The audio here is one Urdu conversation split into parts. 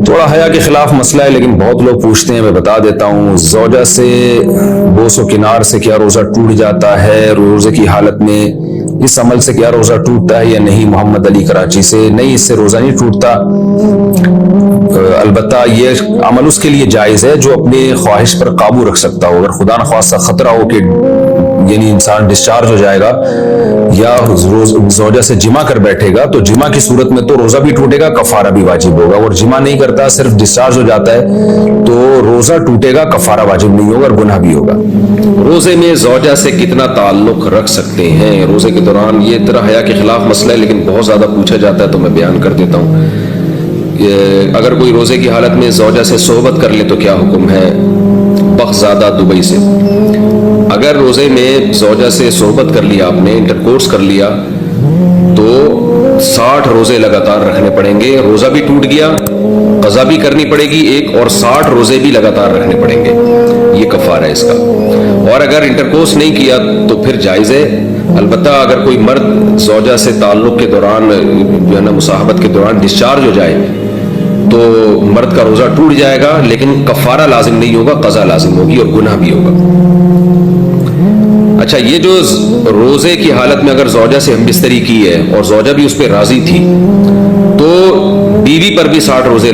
تھوڑا حیا کے خلاف مسئلہ ہے لیکن بہت لوگ پوچھتے ہیں، میں بتا دیتا ہوں۔ زوجہ سے بوس و کنار سے کیا روزہ ٹوٹ جاتا ہے؟ روزے کی حالت میں اس عمل سے کیا روزہ ٹوٹتا ہے یا نہیں؟ محمد علی کراچی سے، نہیں، اس سے روزہ نہیں ٹوٹتا۔ البتہ یہ عمل اس کے لیے جائز ہے جو اپنے خواہش پر قابو رکھ سکتا ہو۔ اگر خدا نخواستہ خطرہ ہو کہ یعنی انسان ڈسچارج ہو جائے گا یا زوجہ سے جمع کر بیٹھے گا تو جمع کی صورت میں تو روزہ بھی ٹوٹے گا، کفارہ بھی واجب ہوگا۔ اور جمع نہیں کرتا، صرف ڈسچارج ہو جاتا ہے تو روزہ ٹوٹے گا، کفارہ واجب نہیں ہوگا اور گناہ بھی ہوگا۔ روزے میں زوجہ سے کتنا تعلق رکھ سکتے ہیں روزے کے دوران؟ یہ طرح حیا کے خلاف مسئلہ ہے لیکن بہت زیادہ پوچھا جاتا ہے تو میں بیان کر دیتا ہوں۔ اگر کوئی روزے کی حالت میں زوجہ سے صحبت کر لے تو کیا حکم ہے؟ بخزادہ دبئی سے، اگر روزے میں زوجہ سے صحبت کر لیا، آپ نے انٹرکورس کر لیا تو 60 روزے لگاتار رکھنے پڑیں گے۔ روزہ بھی ٹوٹ گیا، قضا بھی کرنی پڑے گی ایک، اور 60 روزے بھی لگاتار رکھنے پڑیں گے، یہ کفارہ ہے اس کا۔ اور اگر انٹرکورس نہیں کیا تو پھر جائز ہے۔ البتہ اگر کوئی مرد زوجہ سے تعلق کے دوران جو ہے نا مصاحبت کے دوران ڈسچارج ہو جائے تو مرد کا روزہ ٹوٹ جائے گا لیکن کفارہ لازم نہیں ہوگا، قضا لازم ہوگی اور گناہ بھی ہوگا۔ اچھا، یہ جو روزے کی حالت میں اگر زوجہ سے ہم بستری کی ہے اور زوجہ بھی اس پہ راضی تھی تو بیوی پر بھی 60 روزے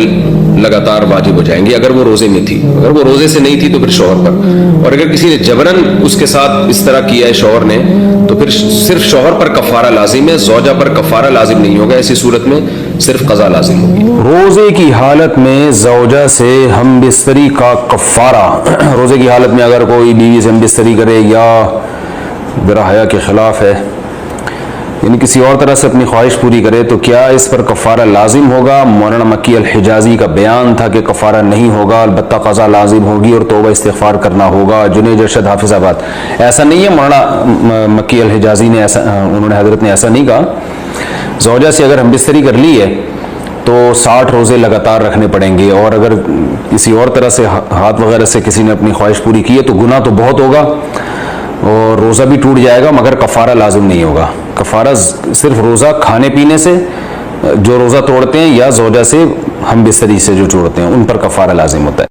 لگاتار واجب ہو جائیں گے اگر وہ روزے میں تھی۔ اگر وہ روزے سے نہیں تھی تو پھر شوہر پر، اور اگر کسی نے جبرن اس کے ساتھ اس طرح کیا ہے شوہر نے تو پھر صرف شوہر پر کفارہ لازم ہے، زوجہ پر کفارہ لازم نہیں ہوگا۔ ایسی صورت میں صرف قضا لازم ہوگی۔ روزے کی حالت میں زوجہ سے ہم بستری کا کفارہ، روزے کی حالت میں اگر کوئی بیوی سے ہم بستری کرے یا ذرا حیا کے خلاف ہے یعنی کسی اور طرح سے اپنی خواہش پوری کرے تو کیا اس پر کفارہ لازم ہوگا؟ مولانا مکی الحجازی کا بیان تھا کہ کفارہ نہیں ہوگا، البتہ قضا لازم ہوگی اور توبہ استغفار کرنا ہوگا۔ جنید ارشد حافظ آباد، ایسا نہیں ہے، مولانا مکی الحجازی نے ایسا، انہوں نے حضرت نے ایسا نہیں کہا۔ زوجہ سے اگر ہم بستری کر لی ہے تو 60 روزے لگاتار رکھنے پڑیں گے، اور اگر کسی اور طرح سے ہاتھ وغیرہ سے کسی نے اپنی خواہش پوری کی ہے تو گناہ تو بہت ہوگا اور روزہ بھی ٹوٹ جائے گا مگر کفارہ لازم نہیں ہوگا۔ کفارہ صرف روزہ کھانے پینے سے جو روزہ توڑتے ہیں یا زوجہ سے ہم بستری سے جو توڑتے ہیں ان پر کفارہ لازم ہوتا ہے۔